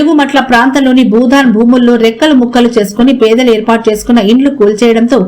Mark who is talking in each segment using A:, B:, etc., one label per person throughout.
A: వెలుగుమట్ల ప్రాంతంలోని భూదాన్ భూముల్లో రెక్కలు ముక్కలు చేసుకుని పేదలు ఏర్పాటు చేసుకున్న ఇండ్లు కూల్చేయడంతో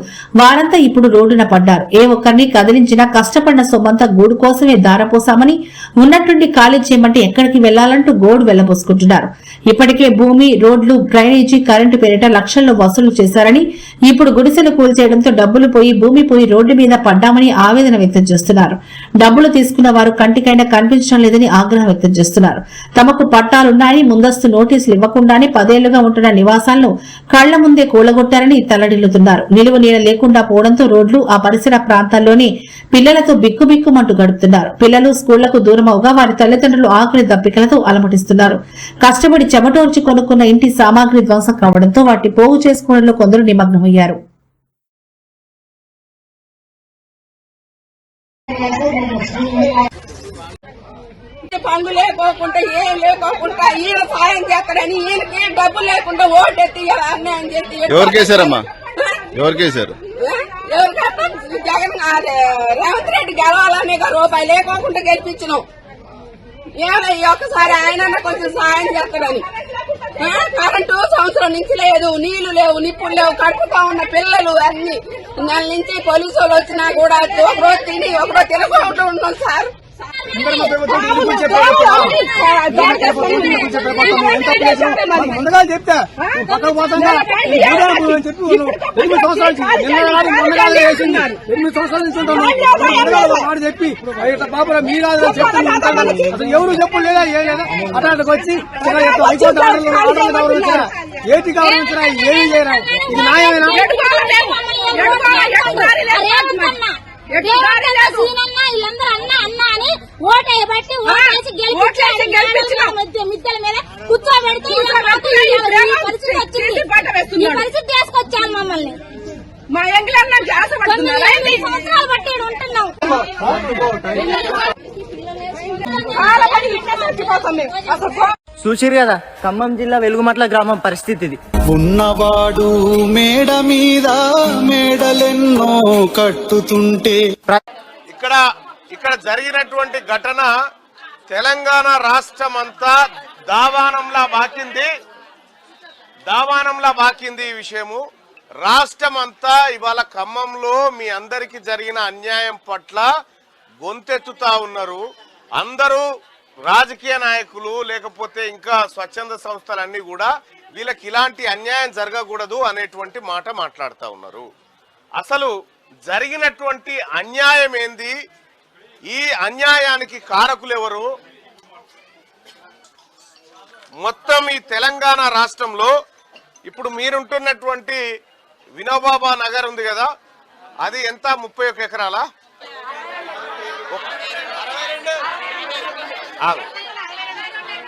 A: వారంతా ఇప్పుడు రోడ్డున పడ్డారు. ఏ ఒక్కరిని కదిలించినా కష్టపడిన సొమ్మంతా గూడు కోసమే దారపోసామని, ఉన్నట్టుండి ఖాళీ చేయమంటే ఎక్కడికి వెళ్లాలంటూ గోడు వెళ్లబోసుకుంటున్నారు. ఇప్పటికే భూమి, రోడ్లు, డ్రైనేజీ, కరెంటు పేరిట లక్షల్లో వసూలు చేశారని, ఇప్పుడు గుడిసెలు కూల్చేయడంతో డబ్బులు పోయి, భూమి పోయి రోడ్డు మీద పడ్డామని ఆవేదన వ్యక్తం చేస్తున్నారు. డబ్బులు తీసుకున్న వారు కంటికైనా కనిపించడం లేదని ఆగ్రహం వ్యక్తం చేస్తున్నారు. తమకు పట్టాలున్నాయని ముందస్తు నోటీసులు ఇవ్వకుండానే 10 ఏళ్లుగా ఉంటున్న నివాసాలను కళ్ల ముందే కూలగొట్టారని తల్లడిల్లుతున్నారు. నిలువ నీడ లేకుండా పోవడంతో రోడ్లు, ఆ పరిసర ప్రాంతాల్లోని పిల్లలతో బిక్కుబిక్కుమంటూ గడుపుతున్నారు. పిల్లలు స్కూళ్లకు దూరమవగా వారి తల్లిదండ్రులు ఆకలి దప్పికలతో అలమటిస్తున్నారు. కష్టపడి చెమటోర్చి కొనుక్కున్న ఇంటి సామాగ్రి ధ్వంసం కావడంతో వాటి పోగు చేసుకోవడంలో కొందరు నిమగ్నమయ్యారు.
B: పనులు లేకోకుండా ఏం లేకోకుండా ఈయన సాయం చేస్తారని ఈయనకి డబ్బులు లేకుండా ఓటెత్తి అన్యాయం చేసి
C: ఎవరికేసారమ్మా? ఎవరికేసారు?
B: జగన్ రేవంత్ రెడ్డి గెలవాలని రూపాయి లేకోకుండా గెలిపించినాం. ఏమో ఒక్కసారి ఆయన కొంచెం సాయం చేస్తాడని. కరెంటు సంవత్సరం నుంచి లేదు, నీళ్లు లేవు, నిప్పులు లేవు, కడుపుతా ఉన్న పిల్లలు అన్ని నెల నుంచి పోలీసు వాళ్ళు వచ్చినా కూడా ఒకరోజు తిని ఒకరోజు తినకుండా ఉన్నాం సార్.
D: ముందుగా చెప్తే పక్కకు పోతుందా 8 సంవత్సరాల నుంచి వాడు చెప్పి బాబు మీరు చెప్తాను ఎవరు చెప్పు లేదా ఏ లేదా అటానికి వచ్చి హైకోర్టు గౌరవించరా, ఏటి గౌరవించరా, ఏమి చేయరా? ఇది న్యాయమేనా?
E: మిద్దల మీద కూర్చోబెడితే పరిస్థితి తీసుకొచ్చాను మమ్మల్ని.
B: మా ఎంగిలన్నా
E: సంవత్సరాలు బట్టి ఉంటున్నాం.
F: చూసిరు కదా ఖమ్మం జిల్లా వెలుగుమట్ల గ్రామం పరిస్థితి ఇది.
G: ఉన్నవాడు మేడ మీద మేడలెన్నో కట్టుతుంటే
C: ఇక్కడ జరిగినటువంటి ఘటన తెలంగాణ రాష్ట్రం అంతా దావానంలా బాకింది. ఈ విషయము రాష్ట్రం అంతా ఇవాళ ఖమ్మంలో మీ అందరికీ జరిగిన అన్యాయం పట్ల గొంతెత్తుతా ఉన్నారు. అందరూ రాజకీయ నాయకులు లేకపోతే ఇంకా స్వచ్ఛంద సంస్థలన్నీ కూడా వీళ్ళకి ఇలాంటి అన్యాయం జరగకూడదు అనేటువంటి మాట మాట్లాడుతూ ఉన్నారు. అసలు జరిగినటువంటి అన్యాయం ఏంది? ఈ అన్యాయానికి కారకులు ఎవరు? మొత్తం ఈ తెలంగాణ రాష్ట్రంలో ఇప్పుడు మీరుంటున్నటువంటి వినోబాబా నగర్ ఉంది కదా, అది ఎంత 31 ఎకరాలా?